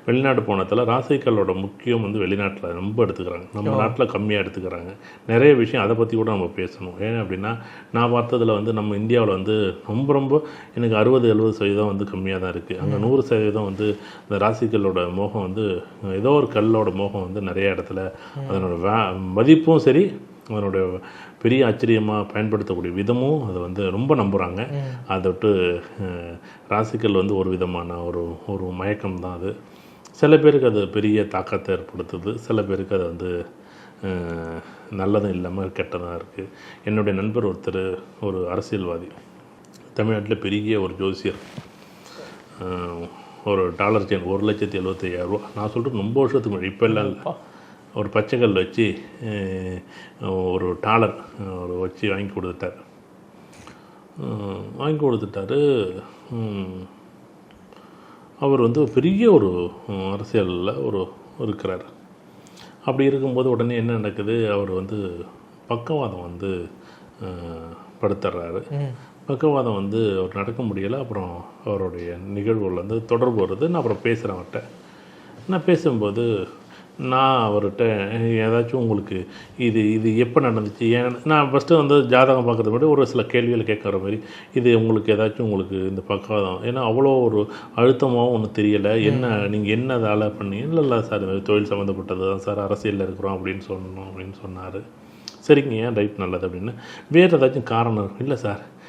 வெளிநாடு போனதில் ராசிக்கல்லோட முக்கியம் வந்து வெளிநாட்டில் ரொம்ப எடுத்துக்கிறாங்க, நம்ம நாட்டில் கம்மியாக எடுத்துக்கிறாங்க. நிறைய விஷயம் அதை பற்றி கூட நம்ம பேசணும். ஏன் அப்படின்னா நான் பார்த்ததில் வந்து நம்ம இந்தியாவில் வந்து ரொம்ப ரொம்ப எனக்கு 60-70% வந்து கம்மியாக தான் இருக்குது. அங்கே 100% வந்து இந்த ராசிக்கல்லோட மோகம் வந்து ஏதோ ஒரு கல்லோட மோகம் வந்து நிறைய இடத்துல அதனோட மதிப்பும் சரி, அதனுடைய பெரிய ஆச்சரியமாக பயன்படுத்தக்கூடிய விதமும் அதை வந்து ரொம்ப நம்புகிறாங்க. அதை விட்டு ராசிக்கல் வந்து ஒரு விதமான ஒரு மயக்கம் தான் அது. சில பேருக்கு அது பெரிய தாக்கத்தை ஏற்படுத்துது, சில பேருக்கு அது வந்து நல்லதும் இல்லாமல் கெட்டதாக இருக்குது. என்னுடைய நண்பர் ஒருத்தர் ஒரு அரசியல்வாதி, தமிழ்நாட்டில் பெரிய ஒரு ஜோசியர், ஒரு டாலர் செயின் 1,75,000 நான் சொல்கிறது ரொம்ப வருஷத்துக்கு முன்னாடி, இப்போ எல்லாம் இல்லை, ஒரு பச்சைக்கல் வச்சு ஒரு டாலர் வச்சு வாங்கி கொடுத்துட்டாரு. அவர் வந்து பெரிய ஒரு அரசியலில் இருக்கிறார். அப்படி இருக்கும்போது உடனே என்ன நடக்குது, அவர் வந்து பக்கவாதம் வந்து படுத்துறாரு. பக்கவாதம் வந்து அவர் நடக்க முடியலை. அப்புறம் அவருடைய நிகழ்வுகள் வந்து தொடர்பு வருது. நான் அப்புறம் பேசுகிறேன் அவர்கிட்ட. நான் பேசும்போது நான் அவர்கிட்ட ஏதாச்சும் உங்களுக்கு இது எப்போ நடந்துச்சு, ஏன் நான் ஃபஸ்ட்டு வந்து ஜாதகம் பார்க்குறது மாதிரி ஒரு சில கேள்விகள் கேட்குற மாதிரி, இது உங்களுக்கு இந்த பக்கவாதம் ஏன்னா அவ்வளோ ஒரு அழுத்தமாகவும் ஒன்றும் தெரியலை, என்ன நீங்கள் என்ன வேலை பண்ணீங்க, இல்லை சார் தொழில் சம்மந்தப்பட்டது தான் சார், அரசியலில் இருக்கிறோம் அப்படின்னு சொன்னார். சரிங்க, ஏன் ரைட் நல்லது அப்படின்னு. வேறு ஏதாச்சும் காரணம் இல்லை சார்,